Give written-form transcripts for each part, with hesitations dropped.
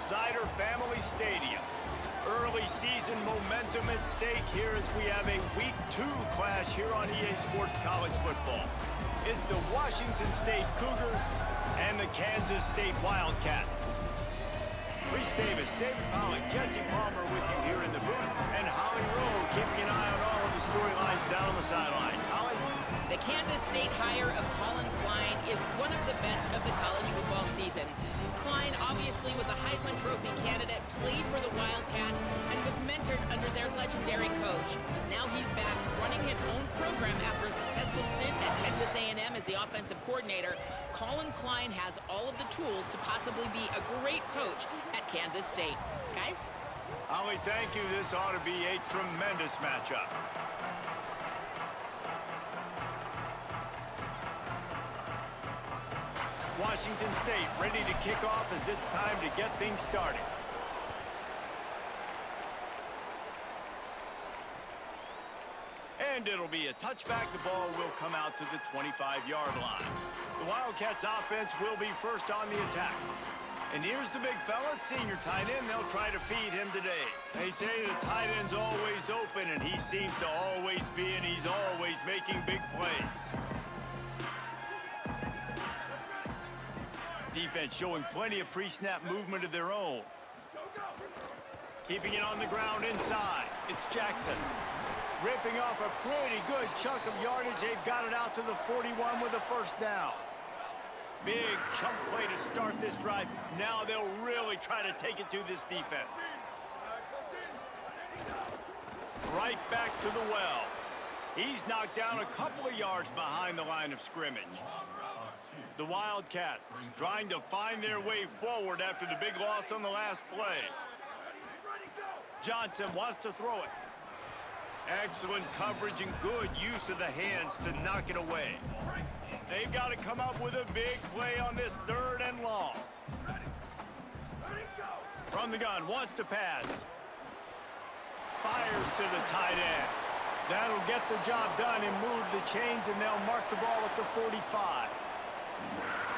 Snyder Family Stadium. Early season momentum at stake here as we have a Week 2 clash here on EA Sports College Football. It's the Washington State Cougars and the Kansas State Wildcats. Reese Davis, David Pollock, Jesse Palmer with you here in the booth, and Holly Rowe keeping an eye on all of the storylines down on the sideline. Holly? The Kansas State hire of Colin Klein is one of the best of the college football season. Klein obviously was a Heisman Trophy candidate, played for the Wildcats, and was mentored under their legendary coach. Now he's back running his own program after a successful stint at Texas A&M as the offensive coordinator. Colin Klein has all of the tools to possibly be a great coach at Kansas State. Guys? Holly, thank you. This ought to be a tremendous matchup. Washington State ready to kick off as it's time to get things started. And it'll be a touchback. The ball will come out to the 25-yard line. The Wildcats offense will be first on the attack. And here's the big fella, senior tight end. They'll try to feed him today. They say the tight end's always open, and he seems to always be, and he's always making big plays. Defense showing plenty of pre-snap movement of their own. Keeping it on the ground inside. It's Jackson. Ripping off a pretty good chunk of yardage. They've got it out to the 41 with a first down. Big chunk play to start this drive. Now they'll really try to take it to this defense. Right back to the well. He's knocked down a couple of yards behind the line of scrimmage. The Wildcats trying to find their way forward after the big loss on the last play. Johnson wants to throw it. Excellent coverage and good use of the hands to knock it away. They've got to come up with a big play on this third and long. From the gun, wants to pass. Fires to the tight end. That'll get the job done and move the chains, and they'll mark the ball at the 45.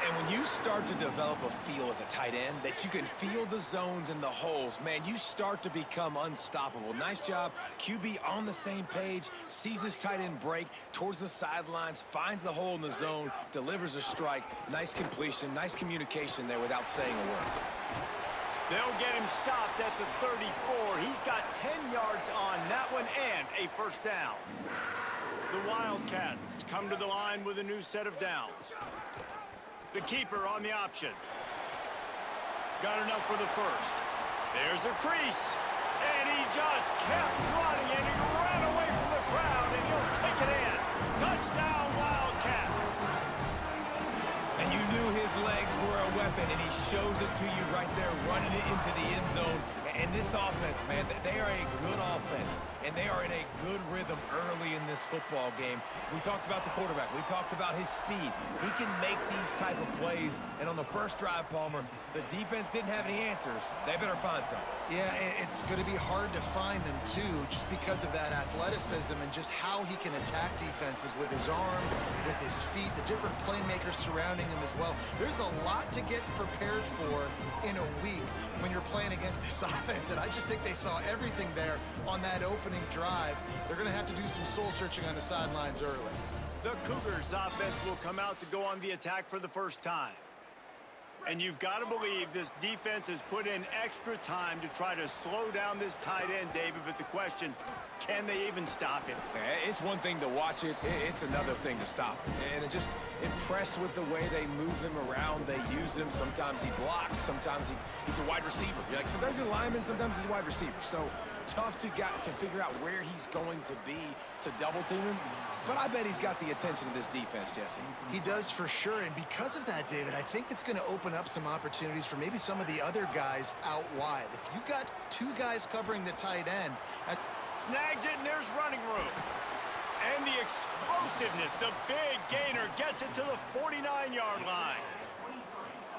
And when you start to develop a feel as a tight end that you can feel the zones and the holes, man, you start to become unstoppable. Nice job. QB on the same page, sees his tight end break towards the sidelines, finds the hole in the zone, delivers a strike. Nice completion, nice communication there without saying a word. They'll get him stopped at the 34. He's got 10 yards on that one and a first down. The Wildcats come to the line with a new set of downs. The keeper on the option. Got enough for the first. There's a crease. And he just kept running, and he ran away from the crowd, and he'll take it in. Touchdown, Wildcats. And you knew his legs were a weapon, and he shows it to you right there, running it into the end zone. And this offense, man, they are a good offense, and they are in a good rhythm early in this football game. We talked about the quarterback. We talked about his speed. He can make these type of plays, and on the first drive, Palmer, the defense didn't have any answers. They better find some. Yeah, it's going to be hard to find them, too, just because of that athleticism and just how he can attack defenses with his arm, with his feet, the different playmakers surrounding him as well. There's a lot to get prepared for in a week when you're playing against this offense, and I just think they saw everything there on that opening drive. They're going to have to do some soul-searching on the sidelines early. The Cougars offense will come out to go on the attack for the first time. And you've got to believe this defense has put in extra time to try to slow down this tight end, David, but the question, can they even stop him? It's one thing to watch it, it's another thing to stop it. And just impressed with the way they move him around, they use him. Sometimes he blocks, sometimes he's a wide receiver. Like sometimes he's a lineman, sometimes he's a wide receiver. So tough to figure out where he's going to be to double team him. But I bet he's got the attention of this defense, Jesse. He does for sure, and because of that, David, I think it's going to open up some opportunities for maybe some of the other guys out wide. If you've got two guys covering the tight end... Snags it, and there's running room. And the explosiveness, the big gainer gets it to the 49-yard line.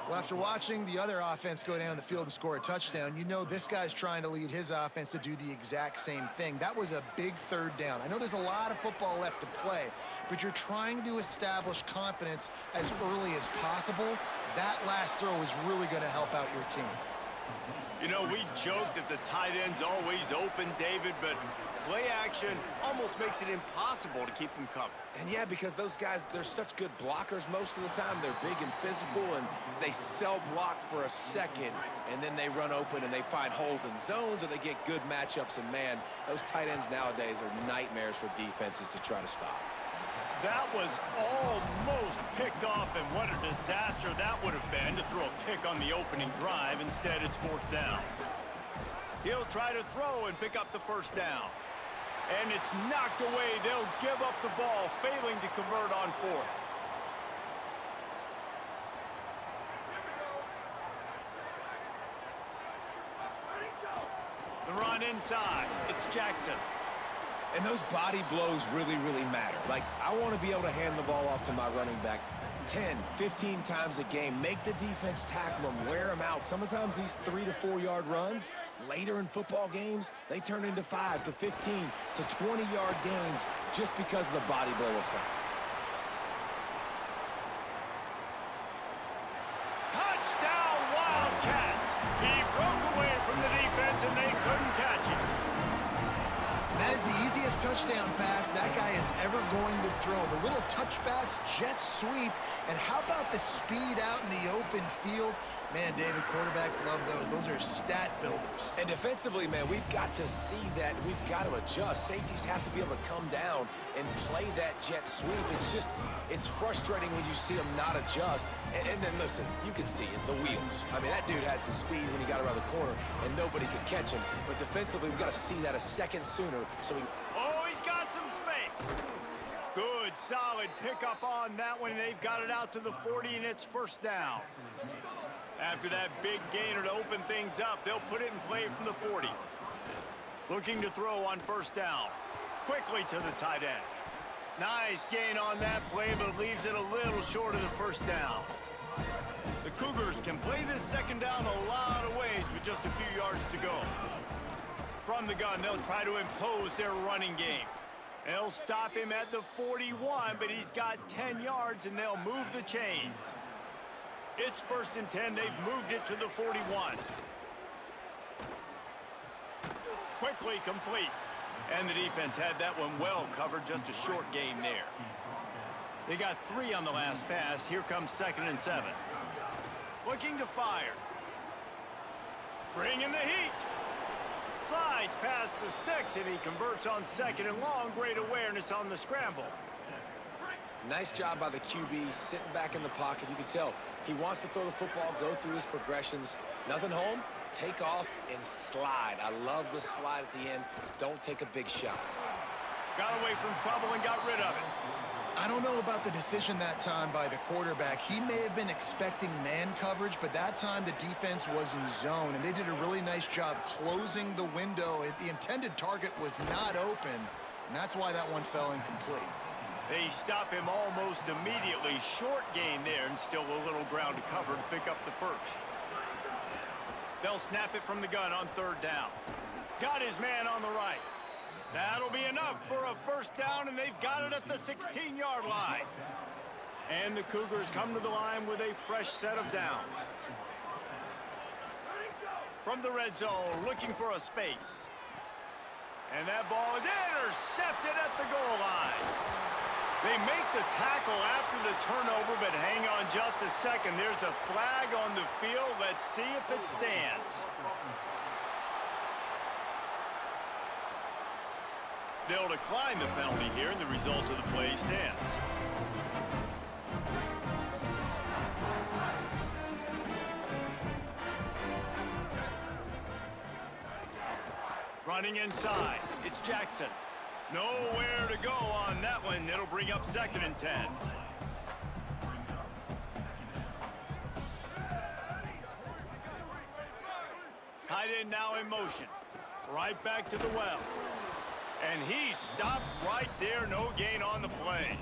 Well, after watching the other offense go down the field and score a touchdown, you know this guy's trying to lead his offense to do the exact same thing. That was a big third down. I know there's a lot of football left to play, but you're trying to establish confidence as early as possible. That last throw is really going to help out your team. You know, we joke that the tight end's always open, David, but play action almost makes it impossible to keep them covered. And yeah, because those guys, they're such good blockers most of the time. They're big and physical, and they sell block for a second, and then they run open and they find holes in zones, or they get good matchups. And man, those tight ends nowadays are nightmares for defenses to try to stop. That was almost picked off, and what a disaster that would have been to throw a pick on the opening drive. Instead, it's 4th down. He'll try to throw and pick up the 1st down. And it's knocked away. They'll give up the ball, failing to convert on 4th. The run inside. It's Jackson. And those body blows really, really matter. Like, I want to be able to hand the ball off to my running back 10, 15 times a game. Make the defense tackle them, wear them out. Sometimes these 3 to 4 yard runs, later in football games, they turn into 5 to 15 to 20 yard gains just because of the body blow effect. Touchdown, Wildcats! He broke away from the defense and they couldn't catch him. That is the easiest touchdown pass that guy is ever going to throw. The little touch pass, jet sweep, and how about the speed out in the open field? Man, David, quarterbacks love those. Those are stat builders. And defensively, man, we've got to see that. We've got to adjust. Safeties have to be able to come down and play that jet sweep. It's frustrating when you see them not adjust. And then, listen, you can see it, the wheels. I mean, that dude had some speed when he got around the corner, and nobody could catch him. But defensively, we've got to see that a second sooner so we... Oh, he's got some space. Good, solid pickup on that one. They've got it out to the 40, and it's 1st down. After that big gainer to open things up, they'll put it in play from the 40. Looking to throw on 1st down. Quickly to the tight end. Nice gain on that play, but leaves it a little short of the 1st down. The Cougars can play this 2nd down a lot of ways with just a few yards to go. From the gun, they'll try to impose their running game. They'll stop him at the 41, but he's got 10 yards, and they'll move the chains. It's 1st and 10. They've moved it to the 41. Quickly complete. And the defense had that one well covered. Just a short gain there. They got 3 on the last pass. Here comes 2nd and 7. Looking to fire. Bringing the heat. Slides past the sticks, and he converts on 2nd and long. Great awareness on the scramble. Nice job by the QB, sitting back in the pocket. You can tell he wants to throw the football, go through his progressions. Nothing home, take off, and slide. I love the slide at the end. Don't take a big shot. Got away from trouble and got rid of it. I don't know about the decision that time by the quarterback. He may have been expecting man coverage, but that time the defense was in zone, and they did a really nice job closing the window. The intended target was not open, and that's why that one fell incomplete. They stop him almost immediately. Short gain there, and still a little ground to cover to pick up the 1st. They'll snap it from the gun on 3rd down. Got his man on the right. That'll be enough for a 1st down, and they've got it at the 16-yard line. And the Cougars come to the line with a fresh set of downs. From the red zone, looking for a space. And that ball is intercepted at the goal line. They make the tackle after the turnover, but hang on just a second. There's a flag on the field. Let's see if it stands. They'll decline the penalty here, and the result of the play stands. Running inside, it's Jackson. Nowhere to go on that one. It'll bring up 2nd and 10. Tight end now in motion. Right back to the well. And he stopped right there. No gain on the play.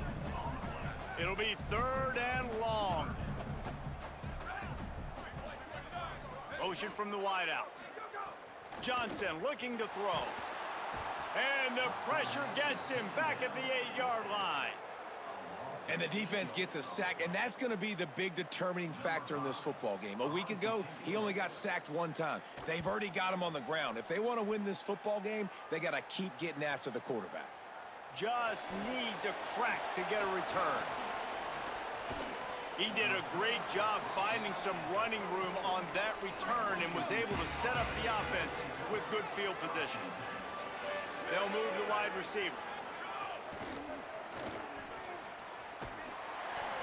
It'll be 3rd and long. Motion from the wideout. Johnson looking to throw. And the pressure gets him back at the 8-yard line. And the defense gets a sack, and that's going to be the big determining factor in this football game. A week ago, he only got sacked one time. They've already got him on the ground. If they want to win this football game, they got to keep getting after the quarterback. Just needs a crack to get a return. He did a great job finding some running room on that return and was able to set up the offense with good field position. They'll move the wide receiver.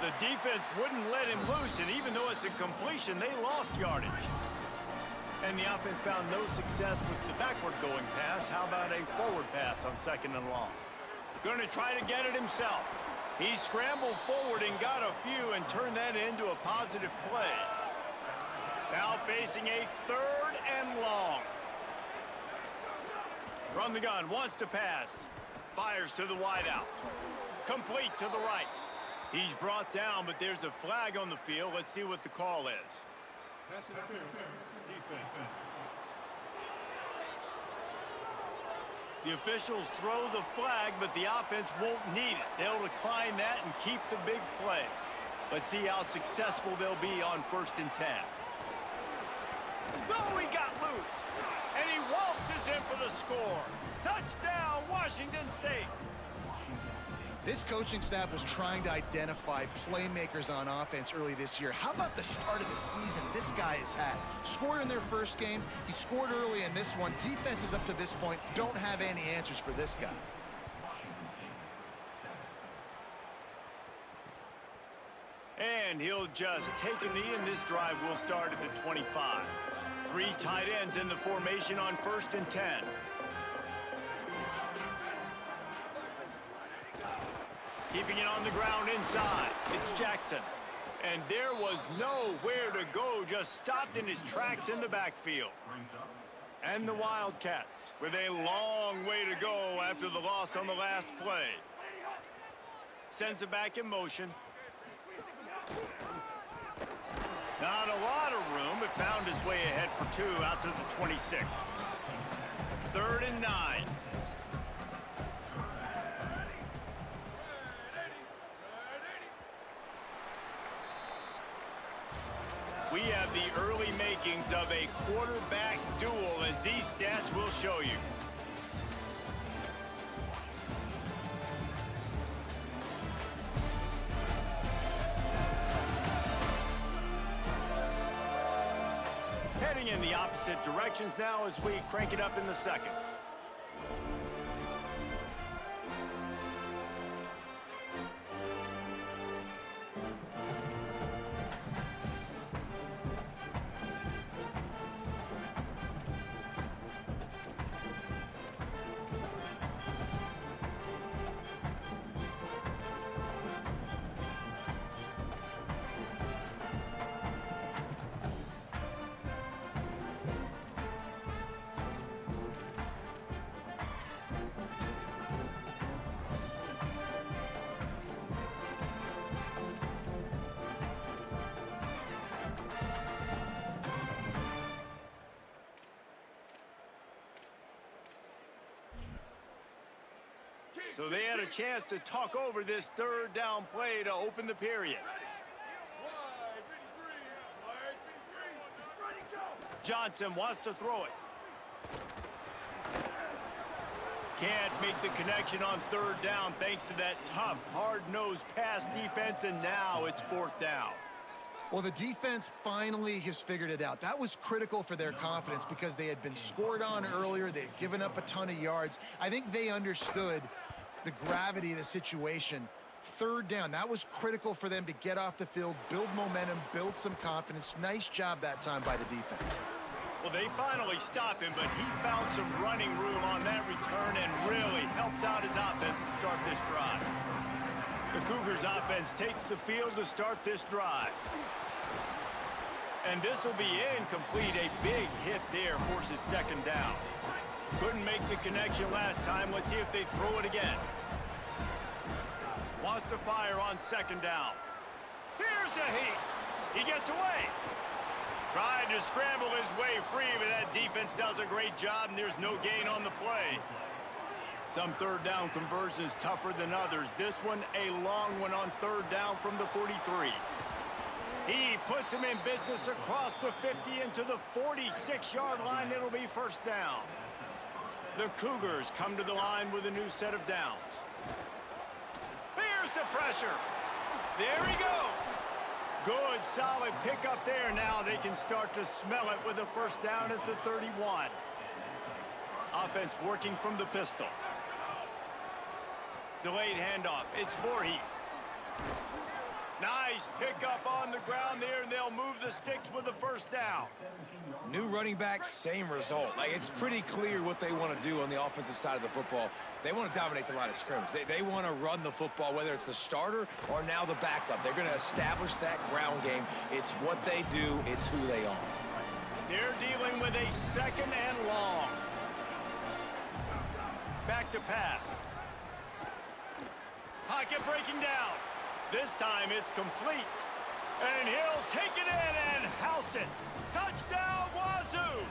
The defense wouldn't let him loose, and even though it's a completion, they lost yardage. And the offense found no success with the backward-going pass. How about a forward pass on 2nd and long? Going to try to get it himself. He scrambled forward and got a few and turned that into a positive play. Now facing a 3rd and long. From the gun, wants to pass. Fires to the wideout. Complete to the right. He's brought down, but there's a flag on the field. Let's see what the call is. Pass interference, defense. The officials throw the flag, but the offense won't need it. They'll decline that and keep the big play. Let's see how successful they'll be on 1st and 10. Oh, he got loose. And he waltzes in for the score. Touchdown, Washington State. This coaching staff was trying to identify playmakers on offense early this year. How about the start of the season this guy has had? Scored in their first game. He scored early in this one. Defenses up to this point don't have any answers for this guy. And he'll just take a knee, and this drive will start at the 25. 3 tight ends in the formation on 1st and 10. Keeping it on the ground inside. It's Jackson. And there was nowhere to go, just stopped in his tracks in the backfield. And the Wildcats with a long way to go after the loss on the last play. Sends it back in motion. Not a lot of room, but found his way ahead for 2 out to the 26. 3rd and 9. We have the early makings of a quarterback duel, as these stats will show you. Heading in the opposite directions now as we crank it up in the 2nd. So they had a chance to talk over this 3rd down play to open the period. Johnson wants to throw it. Can't make the connection on 3rd down thanks to that tough, hard-nosed pass defense, and now it's 4th down. Well, the defense finally has figured it out. That was critical for their confidence because they had been scored on earlier. They had given up a ton of yards. I think they understood the gravity of the situation. 3rd down, that was critical for them to get off the field, build momentum, build some confidence. Nice job that time by the defense. Well, they finally stopped him, but he found some running room on that return and really helps out his offense to start this drive. The Cougars offense takes the field to start this drive. And this will be incomplete. A big hit there forces 2nd down. Couldn't make the connection last time. Let's see if they throw it again. Wants to fire on 2nd down. Here's a heat. He gets away. Tried to scramble his way free, but that defense does a great job, and there's no gain on the play. Some third down conversions tougher than others. This one, a long one on third down from the 43. He puts him in business across the 50 into the 46-yard line. It'll be first down. The Cougars come to the line with a new set of downs. Here's the pressure. There he goes. Good, solid pickup there. Now they can start to smell it with a first down at the 31. Offense working from the pistol. Delayed handoff. It's Vorhees. Nice pickup on the ground there, and they'll move the sticks with the first down. New running back, same result. Like, it's pretty clear what they want to do on the offensive side of the football. They want to dominate the line of scrimmage. They want to run the football, whether it's the starter or now the backup. They're going to establish that ground game. It's what they do. It's who they are. They're dealing with a second and long. Back to pass. Pocket breaking down. This time it's complete. And he'll take it in and house it. Touchdown, Wazzu!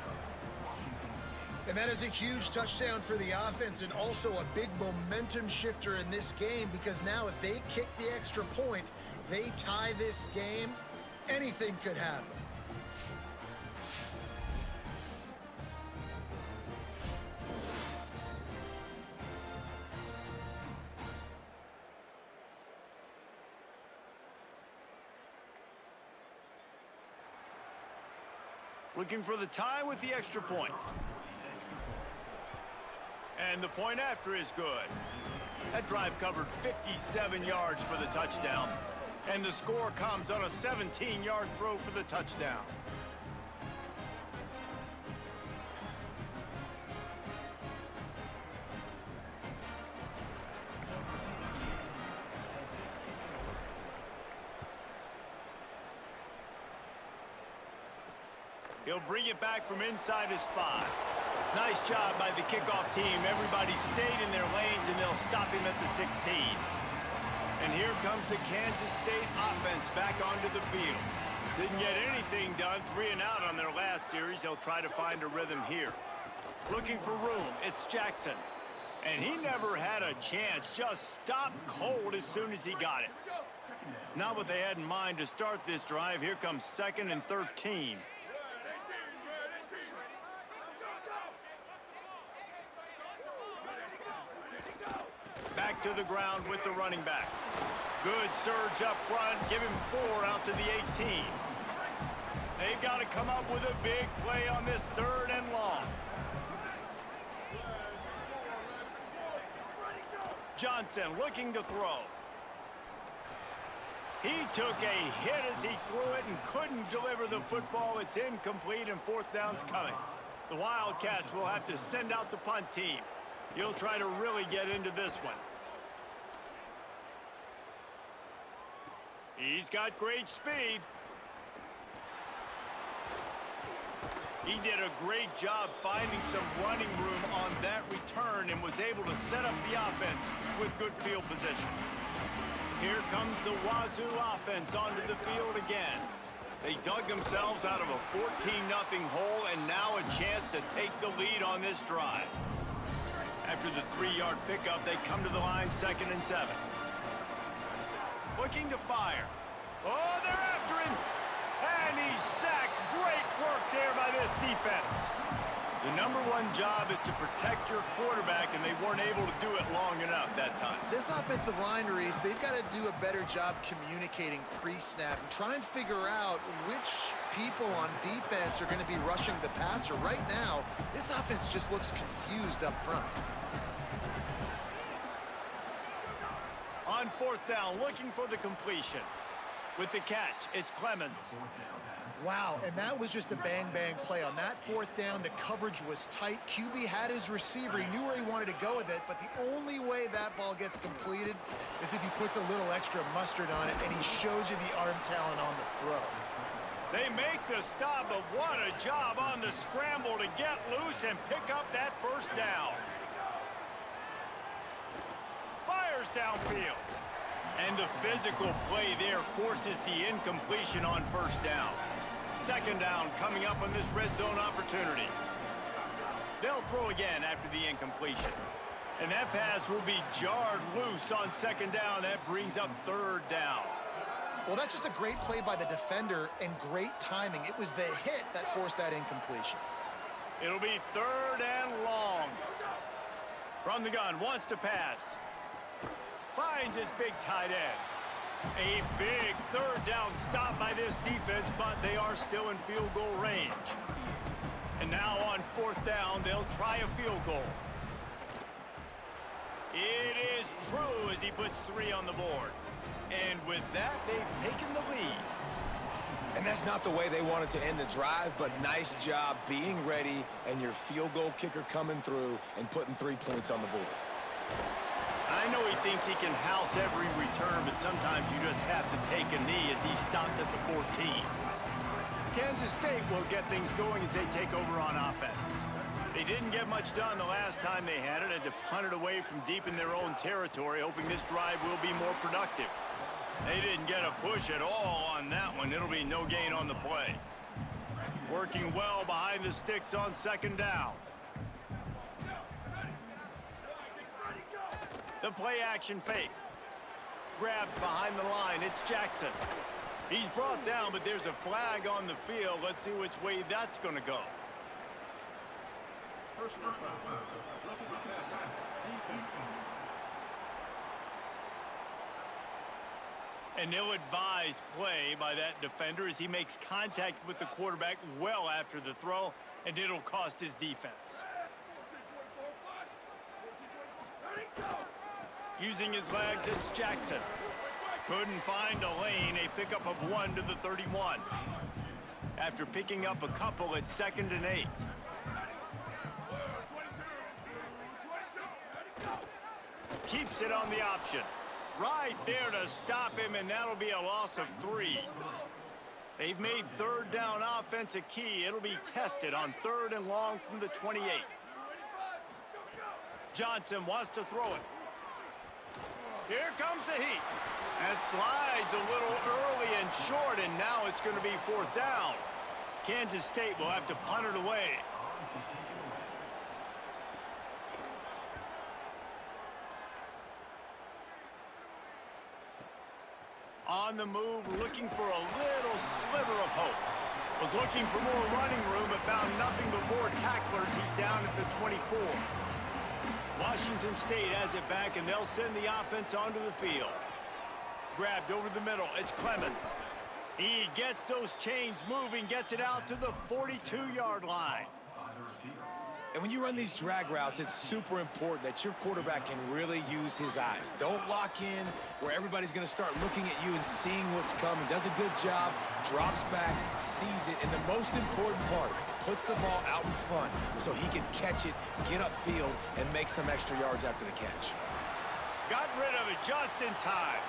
And that is a huge touchdown for the offense and also a big momentum shifter in this game, because now if they kick the extra point, they tie this game, anything could happen. Looking for the tie with the extra point. And the point after is good. That drive covered 57 yards for the touchdown. And the score comes on a 17-yard throw for the touchdown. He'll bring it back from inside his 5. Nice job by the kickoff team. Everybody stayed in their lanes, and they'll stop him at the 16. And here comes the Kansas State offense back onto the field. Didn't get anything done, 3 and out on their last series. They'll try to find a rhythm here. Looking for room, it's Jackson. And he never had a chance, just stopped cold as soon as he got it. Not what they had in mind to start this drive. Here comes 2nd and 13. Back to the ground with the running back. Good surge up front. Give him 4 out to the 18. They've got to come up with a big play on this 3rd and long. Johnson looking to throw. He took a hit as he threw it and couldn't deliver the football. It's incomplete and 4th down's coming. The Wildcats will have to send out the punt team. He'll try to really get into this one. He's got great speed. He did a great job finding some running room on that return and was able to set up the offense with good field position. Here comes the Wazzu offense onto the field again. They dug themselves out of a 14-0 hole, and now a chance to take the lead on this drive. After the 3-yard pickup, they come to the line 2nd and 7. Looking to fire. Oh, they're after him. And he's sacked. Great work there by this defense. The #1 job is to protect your quarterback, and they weren't able to do it long enough that time. This offensive line, Reese, they've got to do a better job communicating pre-snap and try and figure out which people on defense are going to be rushing the passer. Right now, this offense just looks confused up front. On 4th down, looking for the completion. With the catch, it's Clemens. Wow, and that was just a bang-bang play. On that 4th down, the coverage was tight. QB had his receiver. He knew where he wanted to go with it, but the only way that ball gets completed is if he puts a little extra mustard on it, and he shows you the arm talent on the throw. They make the stop, but what a job on the scramble to get loose and pick up that 1st down. Fires downfield. And the physical play there forces the incompletion on 1st down. 2nd down coming up on this red zone opportunity. They'll throw again after the incompletion. And that pass will be jarred loose on second down. That brings up third down. Well, that's just a great play by the defender and great timing. It was the hit that forced that incompletion. It'll be third and long. From the gun, wants to pass. Finds his big tight end. A big third down stop by this defense, but they are still in field goal range. And now on fourth down, they'll try a field goal. It is true as he puts 3 on the board. And with that, they've taken the lead. And that's not the way they wanted to end the drive, but nice job being ready and your field goal kicker coming through and putting 3 points on the board. I know he thinks he can house every return, but sometimes you just have to take a knee as he stopped at the 14. Kansas State will get things going as they take over on offense. They didn't get much done the last time they had it, and to punt it away from deep in their own territory, hoping this drive will be more productive. They didn't get a push at all on that one. It'll be no gain on the play. Working well behind the sticks on second down. The play action fake. Grabbed behind the line. It's Jackson. He's brought down, but there's a flag on the field. Let's see which way that's going to go. Personal foul. Roughing the passer. Defense. An ill-advised play by that defender as he makes contact with the quarterback well after the throw, and it'll cost his defense. Using his legs, it's Jackson. Couldn't find a lane, a pickup of 1 to the 31. After picking up a couple, it's 2nd and 8. Keeps it on the option. Right there to stop him, and that'll be a loss of 3. They've made third down offense a key. It'll be tested on 3rd and long from the 28. Johnson wants to throw it. Here comes the heat. That slides a little early and short, and now it's going to be 4th down. Kansas State will have to punt it away. On the move, looking for a little sliver of hope. Was looking for more running room, but found nothing but more tacklers. He's down at the 24. Washington State has it back, and they'll send the offense onto the field. Grabbed over the middle. It's Clemens. He gets those chains moving, gets it out to the 42-yard line. And when you run these drag routes, it's super important that your quarterback can really use his eyes. Don't lock in where everybody's going to start looking at you and seeing what's coming. Does a good job, drops back, sees it, and the most important part, puts the ball out in front so he can catch it, get upfield, and make some extra yards after the catch. Got rid of it just in time.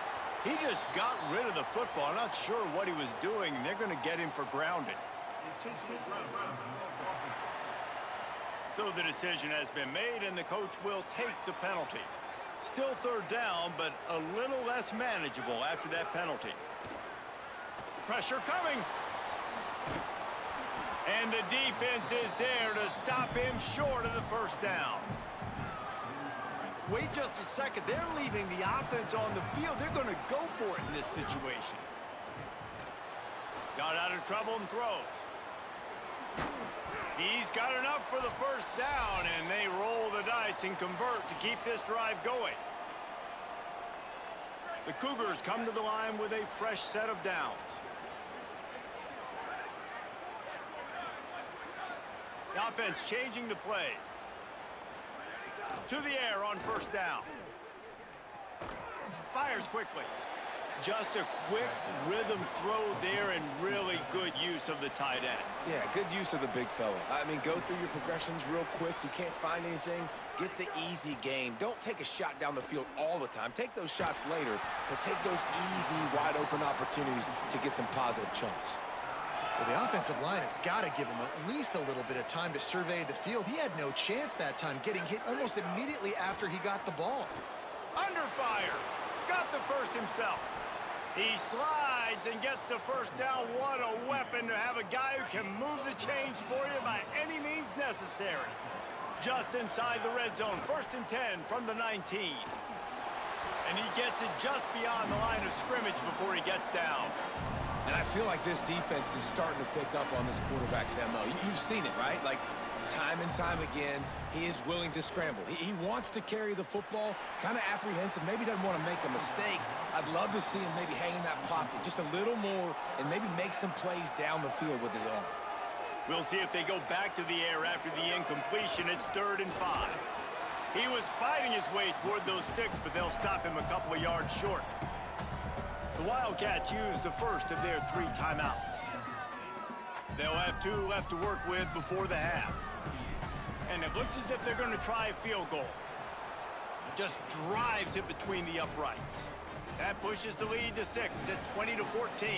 He just got rid of the football. I'm not sure what he was doing, and they're going to get him for grounding. Intentional ground. So the decision has been made, and the coach will take the penalty. Still 3rd down, but a little less manageable after that penalty. Pressure coming. And the defense is there to stop him short of the 1st down. Wait just a second. They're leaving the offense on the field. They're going to go for it in this situation. Got out of trouble and throws. He's got enough for the 1st down, and they roll the dice and convert to keep this drive going. The Cougars come to the line with a fresh set of downs. The offense changing the play. To the air on 1st down. Fires quickly. Just a quick rhythm throw there and really good use of the tight end. Yeah, good use of the big fella. I mean, go through your progressions real quick. You can't find anything. Get the easy gain. Don't take a shot down the field all the time. Take those shots later, but take those easy, wide-open opportunities to get some positive chunks. Well, the offensive line has got to give him at least a little bit of time to survey the field. He had no chance that time, getting hit almost immediately after he got the ball. Under fire. Got the first himself. He slides and gets the 1st down. What a weapon to have a guy who can move the chains for you by any means necessary. Just inside the red zone, 1st and 10 from the 19. And he gets it just beyond the line of scrimmage before he gets down. And I feel like this defense is starting to pick up on this quarterback's MO. You've seen it, right? Like, time and time again, he is willing to scramble. He wants to carry the football, kind of apprehensive, maybe doesn't want to make a mistake. I'd love to see him maybe hang in that pocket just a little more and maybe make some plays down the field with his arm. We'll see if they go back to the air after the incompletion. It's 3rd and 5. He was fighting his way toward those sticks, but they'll stop him a couple of yards short. The Wildcats used the first of their 3 timeouts. They'll have 2 left to work with before the half. And it looks as if they're going to try a field goal. Just drives it between the uprights. That pushes the lead to 6 at 20-14.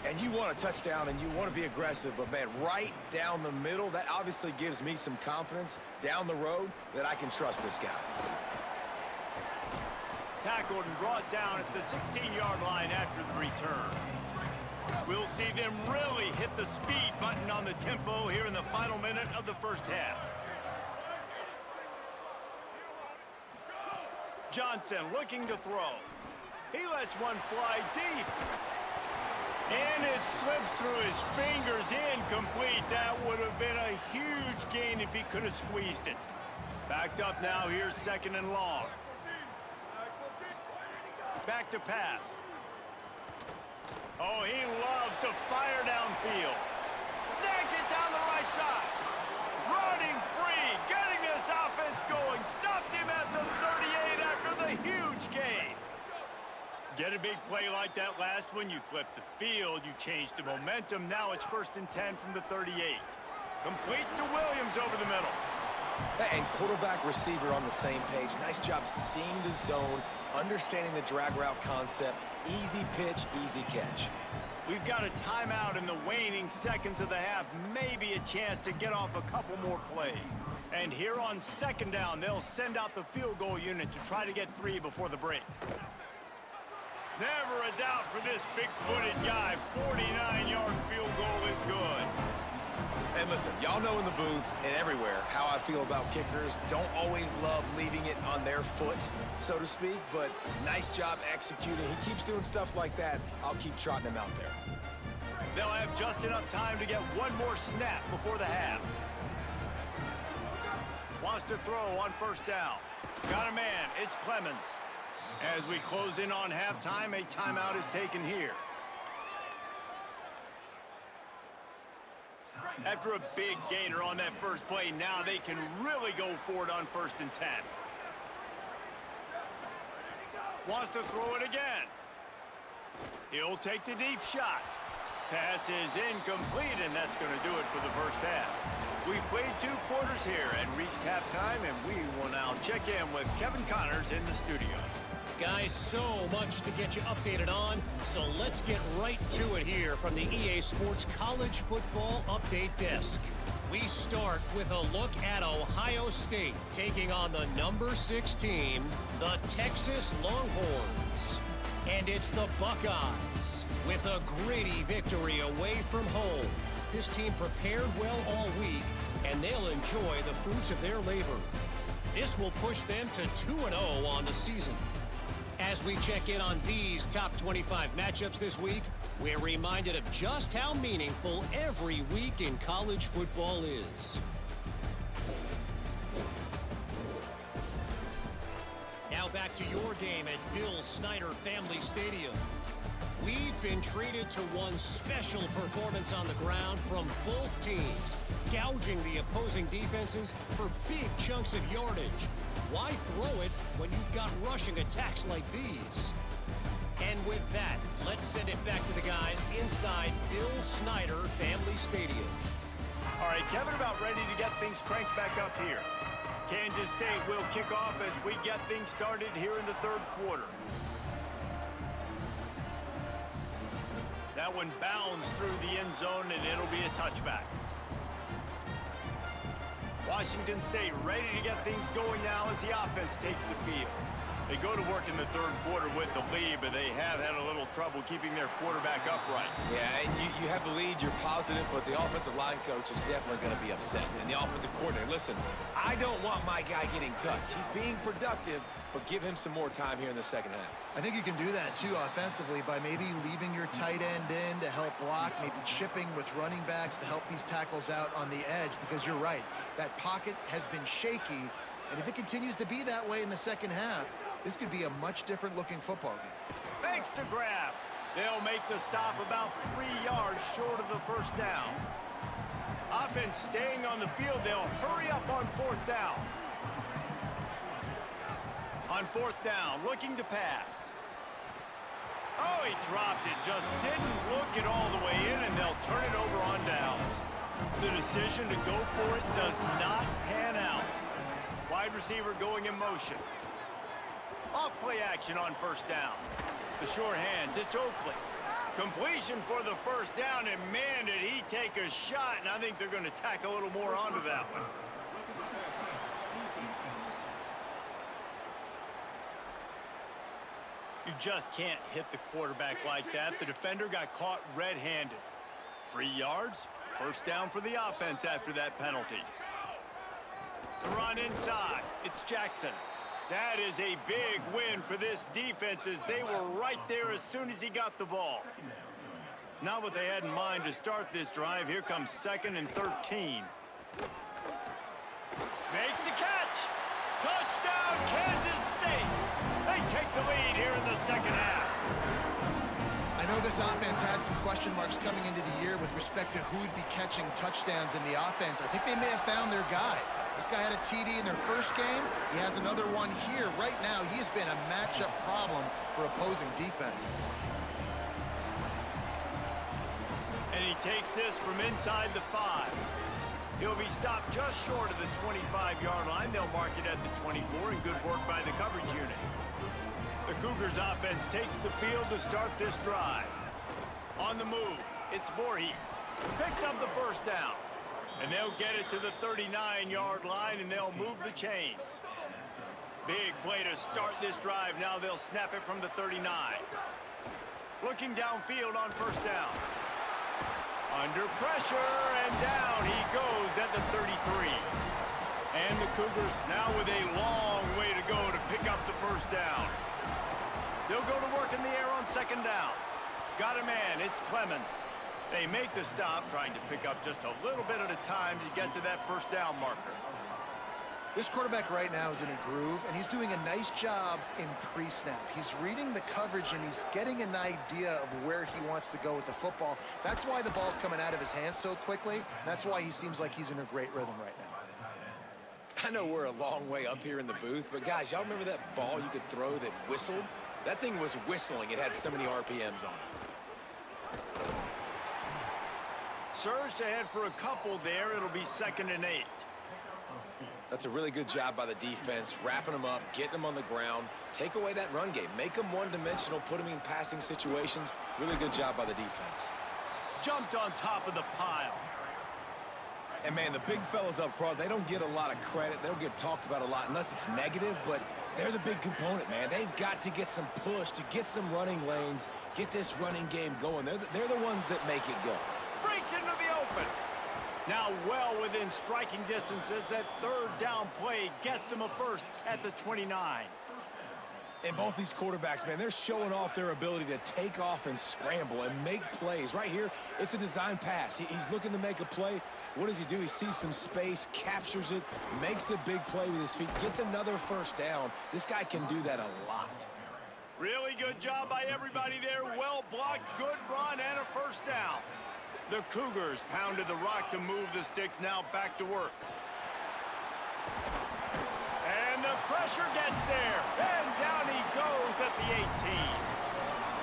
And you want a touchdown and you want to be aggressive, but man, right down the middle, that obviously gives me some confidence down the road that I can trust this guy. Tackled and brought down at the 16-yard line after the return. We'll see them really hit the speed button on the tempo here in the final minute of the first half. Johnson looking to throw. He lets one fly deep. And it slips through his fingers, incomplete. That would have been a huge gain if he could have squeezed it. Backed up now, here's 2nd and long. Back to pass. Oh, he loves to fire downfield. Snags it down the right side. Running free, getting this offense going. Stopped him at the 38 after the huge gain. Get a big play like that last one, you flip the field, you change the momentum. Now it's 1st and 10 from the 38. Complete to Williams over the middle. And quarterback, receiver on the same page. Nice job seeing the zone, understanding the drag route concept. Easy pitch, easy catch. We've got a timeout in the waning seconds of the half. Maybe a chance to get off a couple more plays. And here on 2nd down, they'll send out the field goal unit to try to get 3 before the break. Never a doubt for this big-footed guy. 49-yard field goal is good. And listen, y'all know in the booth and everywhere how I feel about kickers. Don't always love leaving it on their foot, so to speak, but nice job executing. He keeps doing stuff like that. I'll keep trotting him out there. They'll have just enough time to get one more snap before the half. Wants to throw on 1st down. Got a man. It's Clemens. As we close in on halftime, a timeout is taken here. After a big gainer on that first play, now they can really go for it on 1st and 10. Wants to throw it again. He'll take the deep shot. Pass is incomplete, and that's going to do it for the first half. We played 2 quarters here and reached halftime, and we will now check in with Kevin Connors in the studio. Guys, so much to get you updated on, so let's get right to it here from the EA Sports College Football Update Desk. We start with a look at Ohio State taking on the number 6 team, the Texas Longhorns. And it's the Buckeyes with a gritty victory away from home. This team prepared well all week, and they'll enjoy the fruits of their labor. This will push them to 2-0 on the season. As we check in on these top 25 matchups this week, we're reminded of just how meaningful every week in college football is. Now back to your game at Bill Snyder Family Stadium. We've been treated to one special performance on the ground from both teams, gouging the opposing defenses for big chunks of yardage. Why throw it when you've got rushing attacks like these? And with that, let's send it back to the guys inside Bill Snyder Family Stadium. All right, Kevin, about ready to get things cranked back up here. Kansas State will kick off as we get things started here in the 3rd quarter. That one bounds through the end zone, and it'll be a touchback. Washington State ready to get things going now as the offense takes the field. They go to work in the third quarter with the lead, but they have had a little trouble keeping their quarterback upright. Yeah, and you have the lead, you're positive, but the offensive line coach is definitely going to be upset. And the offensive coordinator, listen, I don't want my guy getting touched. He's being productive, but give him some more time here in the second half. I think you can do that, too, offensively, by maybe leaving your tight end in to help block, maybe chipping with running backs to help these tackles out on the edge, because you're right. That pocket has been shaky, and if it continues to be that way in the second half, this could be a much different-looking football game. Makes the grab. They'll make the stop about 3 yards short of the first down. Offense staying on the field. They'll hurry up on fourth down. On fourth down, looking to pass. Oh, he dropped it. Just didn't look it all the way in, and they'll turn it over on downs. The decision to go for it does not pan out. Wide receiver going in motion. Off play action on first down. The short hands, it's Oakley. Completion for the first down, and man, did he take a shot, and I think they're going to tack a little more onto that one. You just can't hit the quarterback like that. The defender got caught red-handed. 3 yards, first down for the offense after that penalty. The run inside, it's Jackson. That is a big win for this defense as they were right there as soon as he got the ball. Not what they had in mind to start this drive. Here comes 2nd and 13. Makes the catch. Touchdown, Kansas State. They take the lead here in the second half. I know this offense had some question marks coming into the year with respect to who would be catching touchdowns in the offense. I think they may have found their guy. This guy had a TD in their first game. He has another one here. Right now, he's been a matchup problem for opposing defenses. And he takes this from inside the 5. He'll be stopped just short of the 25-yard line. They'll mark it at the 24, and good work by the coverage unit. The Cougars offense takes the field to start this drive. On the move, it's Vorhees. Picks up the first down. And they'll get it to the 39-yard line, and they'll move the chains. Big play to start this drive. Now they'll snap it from the 39. Looking downfield on first down. Under pressure, and down he goes at the 33. And the Cougars now with a long way to go to pick up the first down. They'll go to work in the air on second down. Got a man, it's Clemens. They make the stop, trying to pick up just a little bit at a time to get to that first down marker. This quarterback right now is in a groove, and he's doing a nice job in pre-snap. He's reading the coverage, and he's getting an idea of where he wants to go with the football. That's why the ball's coming out of his hands so quickly. That's why he seems like he's in a great rhythm right now. I know we're a long way up here in the booth, but guys, y'all remember that ball you could throw that whistled? That thing was whistling. It had so many RPMs on it. Surged ahead for a couple there. It'll be 2nd and 8. That's a really good job by the defense, wrapping them up, getting them on the ground, take away that run game, make them one-dimensional, put them in passing situations. Really good job by the defense. Jumped on top of the pile. And, man, the big fellas up front, they don't get a lot of credit. They don't get talked about a lot unless it's negative, but they're the big component, man. They've got to get some push, to get some running lanes, get this running game going. They're the ones that make it go. Breaks into the open. Now well within striking distance as that third down play gets them a first at the 29. And both these quarterbacks, man, they're showing off their ability to take off and scramble and make plays. Right here, it's a design pass. He's looking to make a play. What does he do? He sees some space, captures it, makes the big play with his feet, gets another first down. This guy can do that a lot. Really good job by everybody there. Well blocked, good run, and a first down. The Cougars pounded the rock to move the sticks, now back to work. And the pressure gets there, and down he goes at the 18.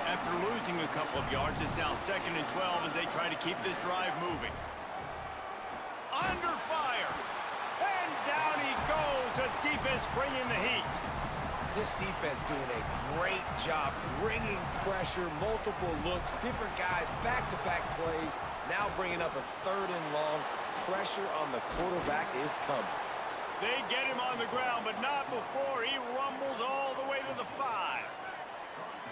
After losing a couple of yards, it's now 2nd and 12 as they try to keep this drive moving. Under fire, and down he goes. The defense bringing the heat. This defense doing a great job bringing pressure, multiple looks, different guys, back-to-back plays, now bringing up a 3rd and long. Pressure on the quarterback is coming. They get him on the ground, but not before he rumbles all the way to the 5.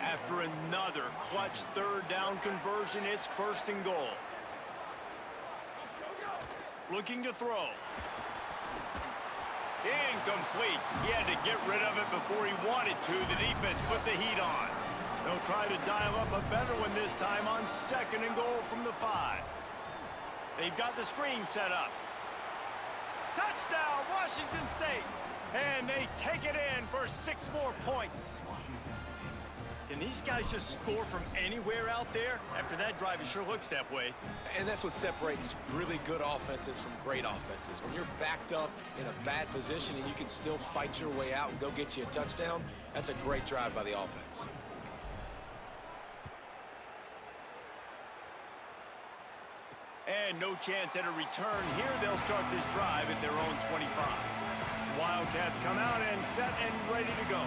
After another clutch third down conversion, it's 1st and goal. Looking to throw. Incomplete. He had to get rid of it before he wanted to. The defense put the heat on. They'll try to dial up a better one this time on 2nd and goal from the 5. They've got the screen set up. Touchdown, Washington State. And they take it in for 6 more points. Can these guys just score from anywhere out there? After that drive, it sure looks that way. And that's what separates really good offenses from great offenses. When you're backed up in a bad position and you can still fight your way out and go get you a touchdown, that's a great drive by the offense. And no chance at a return here. They'll start this drive at their own 25. Wildcats come out and set and ready to go.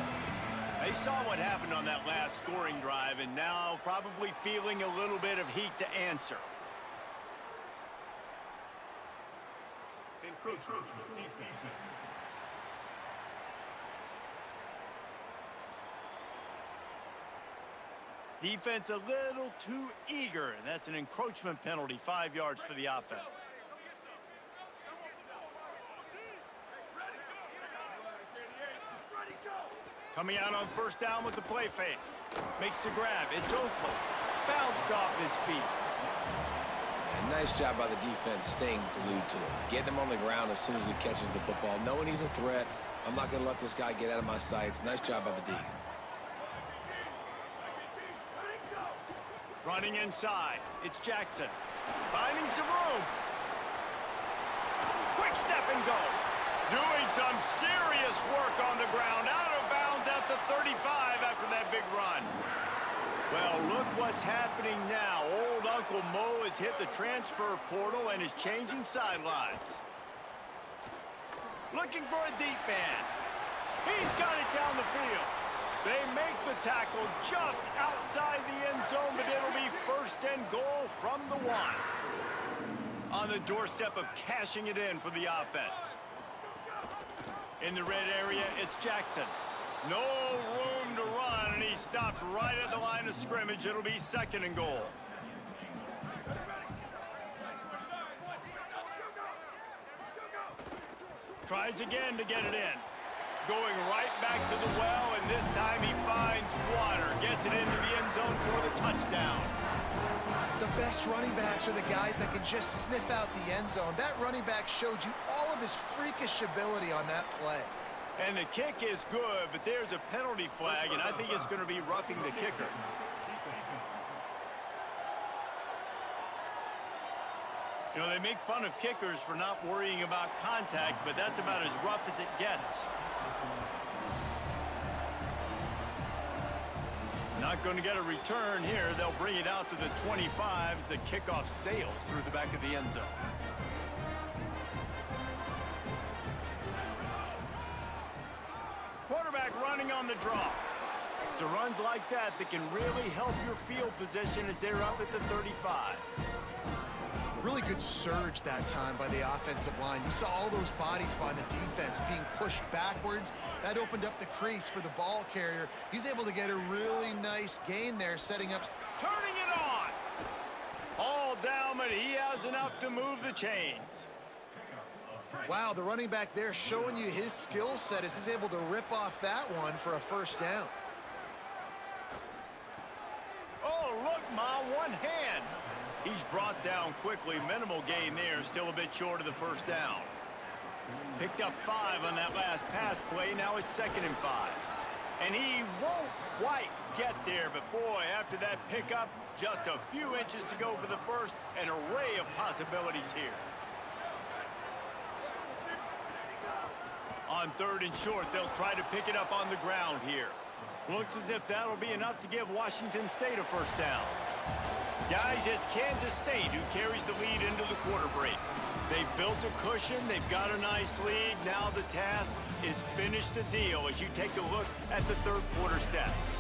They saw what happened on that last scoring drive and now probably feeling a little bit of heat to answer. Encroachment defense. Defense a little too eager, and that's an encroachment penalty, 5 yards for the offense. Coming out on 1st down with the play fake. Makes the grab. It's Oakley. Bounced off his feet. And nice job by the defense staying glued to him. Getting him on the ground as soon as he catches the football. Knowing he's a threat. I'm not going to let this guy get out of my sights. Nice job by the D. Running inside. It's Jackson. Finding some room. Quick step and go. Doing some serious work on the ground. Out of bounds at the 35 after that big run. Well, look what's happening now. Old Uncle Mo has hit the transfer portal and is changing sidelines. Looking for a deep man. He's got it down the field. They make the tackle just outside the end zone, but it'll be 1st and goal from the 1. On the doorstep of cashing it in for the offense. In the red area, it's Jackson. No room to run, and he stopped right at the line of scrimmage. It'll be 2nd and goal. Tries again to get it in. Going right back to the well, and this time he finds water. Gets it into the end zone for the touchdown. The best running backs are the guys that can just sniff out the end zone. That running back showed you all of his freakish ability on that play. And the kick is good, but there's a penalty flag, and I think it's going to be roughing the kicker. You know, they make fun of kickers for not worrying about contact, but that's about as rough as it gets. Not going to get a return here. They'll bring it out to the 25 as the kickoff sails through the back of the end zone. Quarterback running on the draw. It's runs like that that can really help your field position as they're up at the 35. Really good surge that time by the offensive line. You saw all those bodies by the defense being pushed backwards. That opened up the crease for the ball carrier. He's able to get a really nice gain there, setting up. Turning it on. All down, but he has enough to move the chains. Wow, the running back there showing you his skill set as he's able to rip off that one for a 1st down. Oh, look, Ma, one hand. He's brought down quickly. Minimal gain there. Still a bit short of the 1st down. Picked up 5 on that last pass play. Now it's 2nd and 5. And he won't quite get there. But, boy, after that pickup, just a few inches to go for the 1st. An array of possibilities here. On 3rd and short, they'll try to pick it up on the ground here. Looks as if that'll be enough to give Washington State a 1st down. Guys, it's Kansas State who carries the lead into the quarter break. They've built a cushion. They've got a nice lead. Now the task is finish the deal as you take a look at the 3rd quarter stats.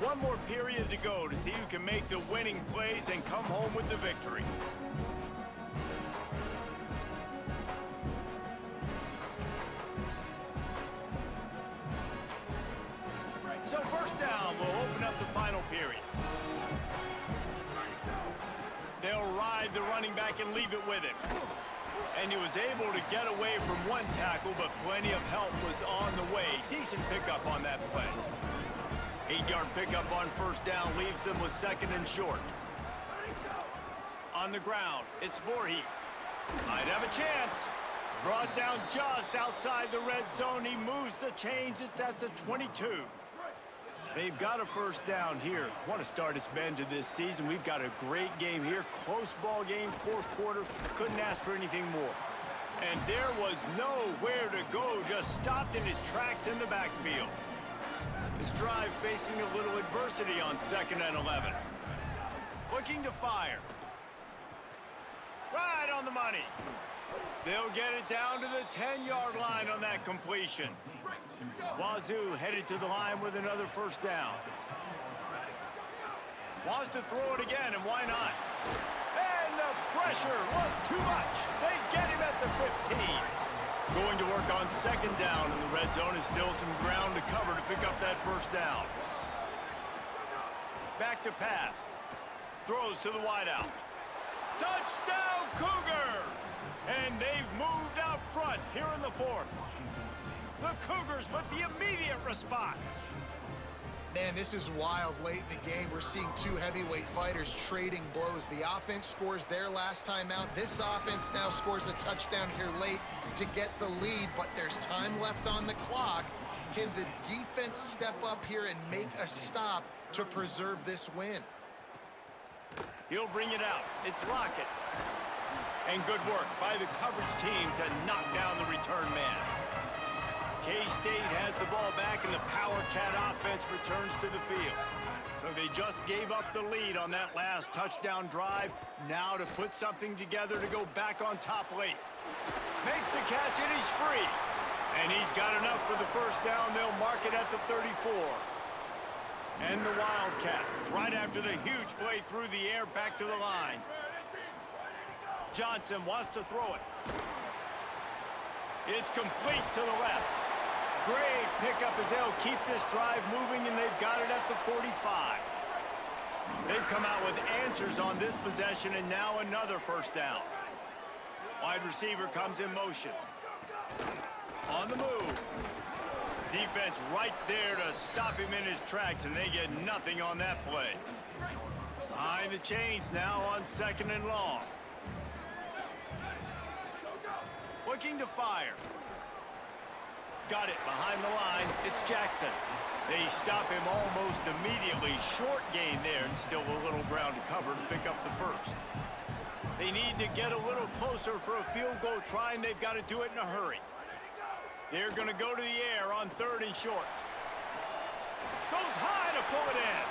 One more period to go to see who can make the winning plays and come home with the victory. So first down will open up the final period. They'll ride the running back and leave it with him. And he was able to get away from one tackle, but plenty of help was on the way. Decent pickup on that play. 8-yard pickup on first down leaves them with second and short. On the ground, it's Vorhees. Might have a chance. Brought down just outside the red zone. He moves the chains. It's at the 22. They've got a first down here. Want to start its bend to this season. We've got a great game here. Close ball game, fourth quarter. Couldn't ask for anything more. And there was nowhere to go. Just stopped in his tracks in the backfield. This drive facing a little adversity on 2nd and 11. Looking to fire. Right on the money. They'll get it down to the 10-yard line on that completion. Wazzu headed to the line with another first down. Wants to throw it again, and why not? And the pressure was too much. They get him at the 15. Going to work on second down in the red zone is still some ground to cover to pick up that first down. Back to pass. Throws to the wideout. Touchdown, Cougars! And they've moved out front here in the fourth. The Cougars with the immediate response. Man, this is wild late in the game. We're seeing two heavyweight fighters trading blows. The offense scores their last time out. This offense now scores a touchdown here late to get the lead, but there's time left on the clock. Can the defense step up here and make a stop to preserve this win? He'll bring it out. It's Lockett. And good work by the coverage team to knock down the return man. K-State has the ball back, and the Power Cat offense returns to the field. So they just gave up the lead on that last touchdown drive. Now to put something together to go back on top late. Makes the catch, and he's free. And he's got enough for the first down. They'll mark it at the 34. And the Wildcats, right after the huge play through the air, back to the line. Johnson wants to throw it. It's complete to the left. Great pickup as they'll keep this drive moving, and they've got it at the 45. They've come out with answers on this possession, and now another first down. Wide receiver comes in motion. On the move. Defense right there to stop him in his tracks, and they get nothing on that play. Behind the chains now on second and long. Looking to fire. Got it behind the line. It's Jackson. They stop him almost immediately. Short gain there, and still a little ground to cover to pick up the first. They need to get a little closer for a field goal try, and they've got to do it in a hurry. They're going to go to the air on 3rd and short. Goes high to pull it in.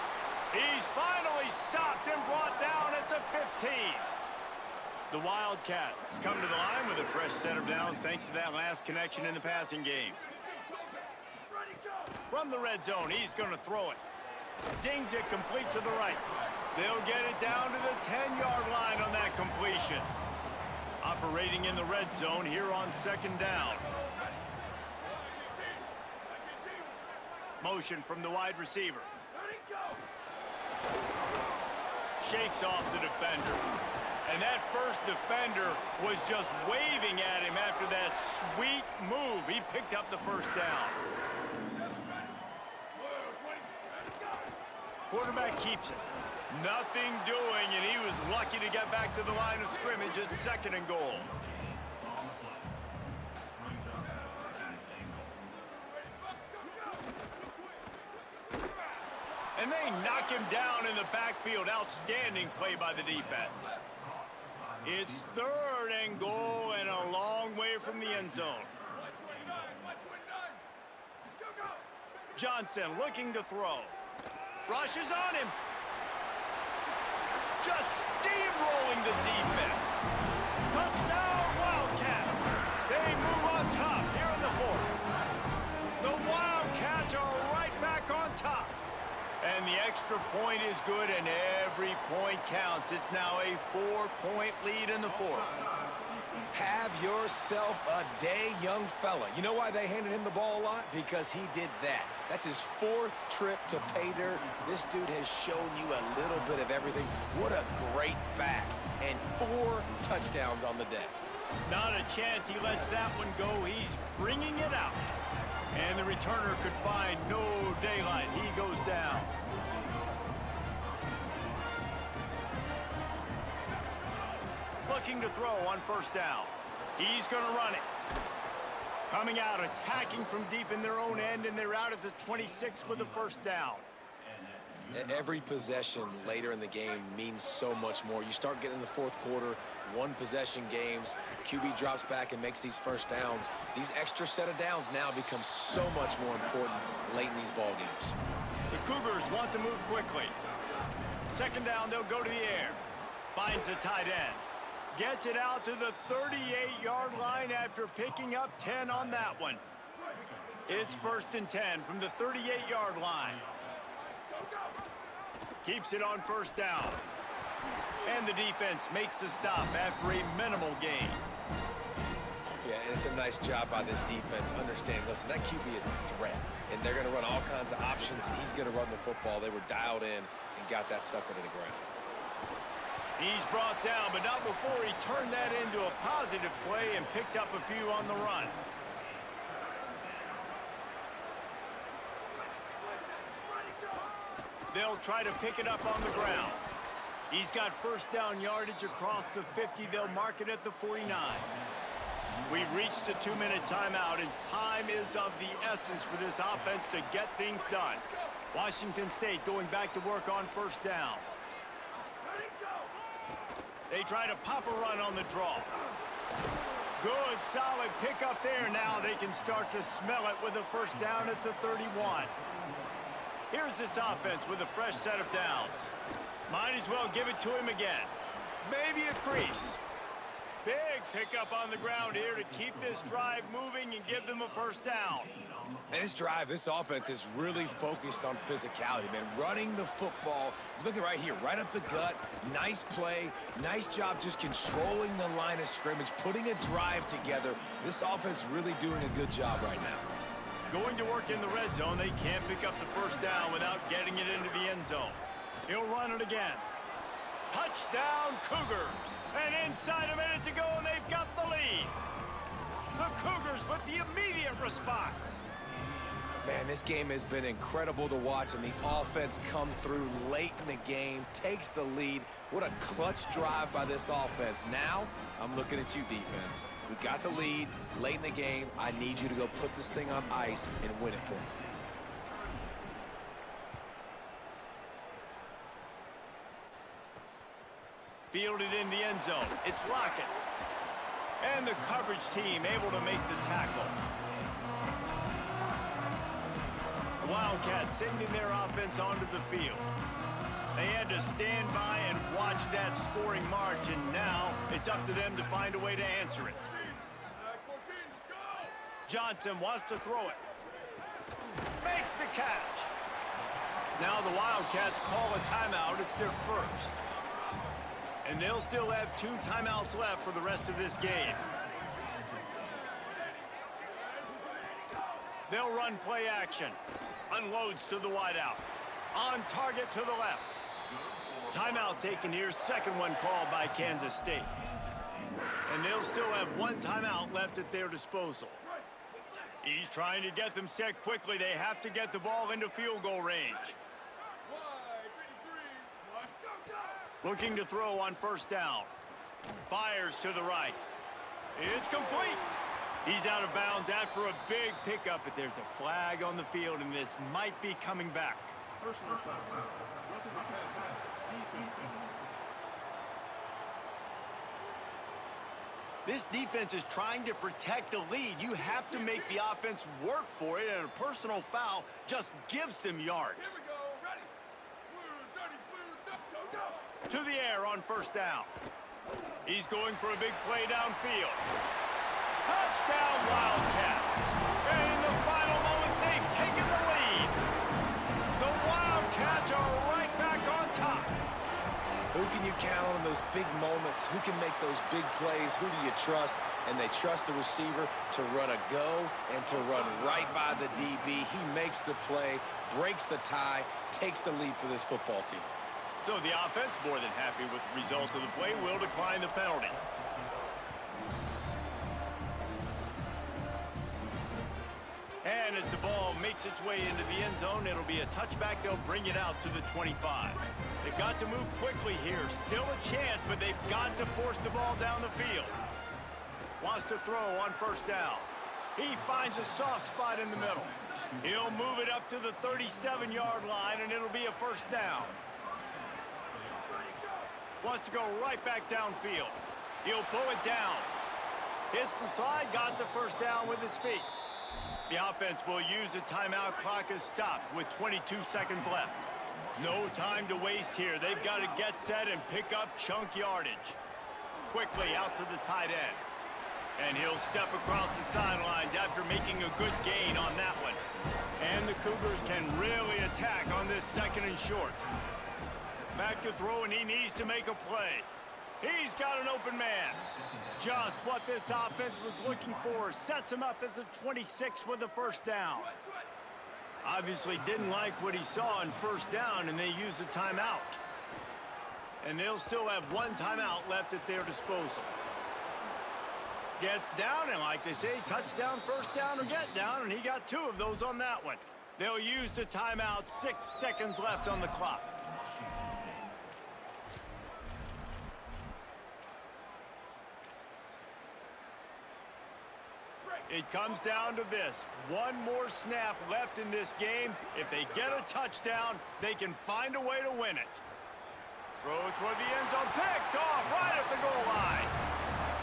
He's finally stopped and brought down at the 15. The Wildcats come to the line with a fresh set of downs thanks to that last connection in the passing game. From the red zone, he's going to throw it. Zings it complete to the right. They'll get it down to the 10-yard line on that completion. Operating in the red zone here on second down. Motion from the wide receiver. Shakes off the defender. And that first defender was just waving at him after that sweet move. He picked up the first down. Quarterback keeps it. Nothing doing, and he was lucky to get back to the line of scrimmage at 2nd and goal. And they knock him down in the backfield. Outstanding play by the defense. It's 3rd and goal and a long way from the end zone. Johnson looking to throw. Rushes on him. Just steamrolling the defense. Touchdown, Wildcats. They move on top here in the 4th. The Wildcats are right back on top. And the extra point is good, and every point counts. It's now a 4-point lead in the fourth. Have yourself a day, young fella. You know why they handed him the ball a lot? Because he did that. That's his 4th trip to pay dirt. This dude has shown you a little bit of everything. What a great back. And 4 touchdowns on the day. Not a chance he lets that one go. He's bringing it out. And the returner could find no daylight. He goes down. Looking to throw on first down. He's going to run it. Coming out, attacking from deep in their own end, and they're out at the 26 with the first down. Every possession later in the game means so much more. You start getting in the fourth quarter, 1-possession games, QB drops back and makes these first downs. These extra set of downs now become so much more important late in these ball games. The Cougars want to move quickly. Second down, they'll go to the air. Finds the tight end. Gets it out to the 38-yard line after picking up 10 on that one. It's 1st and 10 from the 38-yard line. Keeps it on first down. And the defense makes the stop after a minimal gain. Yeah, and it's a nice job by this defense. Understand, listen, that QB is a threat. And they're going to run all kinds of options, and he's going to run the football. They were dialed in and got that sucker to the ground. He's brought down, but not before he turned that into a positive play and picked up a few on the run. They'll try to pick it up on the ground. He's got first down yardage across the 50. They'll mark it at the 49. We've reached the 2-minute timeout, and time is of the essence for this offense to get things done. Washington State going back to work on first down. They try to pop a run on the draw. Good, solid pickup there. Now they can start to smell it with a first down at the 31. Here's this offense with a fresh set of downs. Might as well give it to him again. Maybe a crease. Big pickup on the ground here to keep this drive moving and give them a first down. And this drive, this offense is really focused on physicality, man. Running the football. Look at right here, right up the gut. Nice play. Nice job just controlling the line of scrimmage, putting a drive together. This offense really doing a good job right now. Going to work in the red zone. They can't pick up the first down without getting it into the end zone. He'll run it again. Touchdown, Cougars. And inside a minute to go, and they've got the lead. The Cougars with the immediate response. Man, this game has been incredible to watch, and the offense comes through late in the game, takes the lead. What a clutch drive by this offense. Now, I'm looking at you, defense. We got the lead late in the game. I need you to go put this thing on ice and win it for me. Fielded in the end zone. It's Lockett. And the coverage team able to make the tackle. The Wildcats sending their offense onto the field. They had to stand by and watch that scoring march, and now it's up to them to find a way to answer it. Johnson wants to throw it. Makes the catch. Now the Wildcats call a timeout. It's their first. And they'll still have 2 timeouts left for the rest of this game. They'll run play action. Unloads to the wideout. On target to the left. Timeout taken here. Second one called by Kansas State. And they'll still have 1 timeout left at their disposal. He's trying to get them set quickly. They have to get the ball into field goal range. Looking to throw on first down. Fires to the right. It's complete. He's out of bounds after a big pickup, but there's a flag on the field, and this might be coming back. Personal foul. Roughing the passer. Defense. This defense is trying to protect the lead. You have to make the offense work for it, and a personal foul just gives them yards. To the air on first down. He's going for a big play downfield. Touchdown, Wildcats. And in the final moments, they've taken the lead. The Wildcats can you count on in those big moments? Who can make those big plays? Who do you trust? And they trust the receiver to run a go and to run right by the DB. He makes the play, breaks the tie, takes the lead for this football team. So the offense, more than happy with the result of the play, will decline the penalty. And as the ball makes its way into the end zone, it'll be a touchback. They'll bring it out to the 25. They've got to move quickly here. Still a chance, but they've got to force the ball down the field. Wants to throw on first down. He finds a soft spot in the middle. He'll move it up to the 37-yard line, and it'll be a first down. Wants to go right back downfield. He'll pull it down. Hits the slide, got the first down with his feet. The offense will use a timeout. Clock is stopped with 22 seconds left. No time to waste here. They've got to get set and pick up chunk yardage. Quickly out to the tight end. And he'll step across the sidelines after making a good gain on that one. And the Cougars can really attack on this second and short. Back to throw, and he needs to make a play. He's got an open man. Just what this offense was looking for. Sets him up at the 26 with a first down. Obviously didn't like what he saw on first down, and they used a timeout. And they'll still have one timeout left at their disposal. Gets down, and like they say, touchdown, first down, or get down, and he got two of those on that one. They'll use the timeout. 6 seconds left on the clock. It comes down to this. One more snap left in this game. If they get a touchdown, they can find a way to win it. Throw it toward the end zone. Picked off right at the goal line.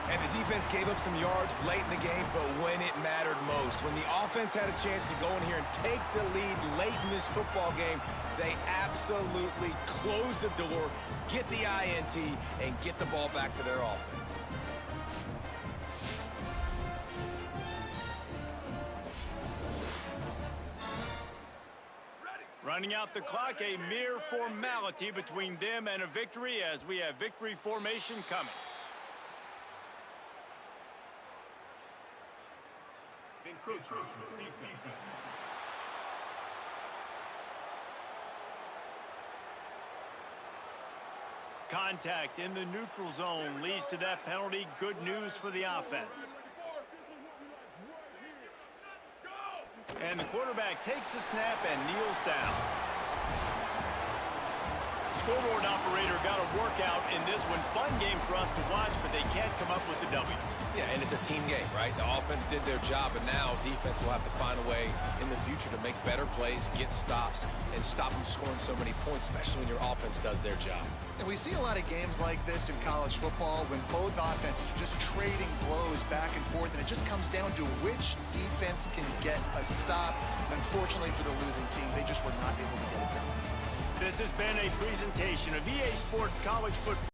And the defense gave up some yards late in the game, but when it mattered most, when the offense had a chance to go in here and take the lead late in this football game, they absolutely closed the door, get the INT, and get the ball back to their offense. Running out the clock, a mere formality between them and a victory as we have victory formation coming. Encroachment defense. Contact in the neutral zone leads to that penalty. Good news for the offense. And the quarterback takes the snap and kneels down. Scoreboard operator got a workout in this one. Fun game for us to watch, but they can't come up with the W. Yeah, and it's a team game, right? The offense did their job, and now defense will have to find a way in the future to make better plays, get stops, and stop them scoring so many points, especially when your offense does their job. And we see a lot of games like this in college football when both offenses are just trading blows back and forth, and it just comes down to which defense can get a stop. Unfortunately for the losing team, they just were not able to get it done. This has been a presentation of EA Sports College Football.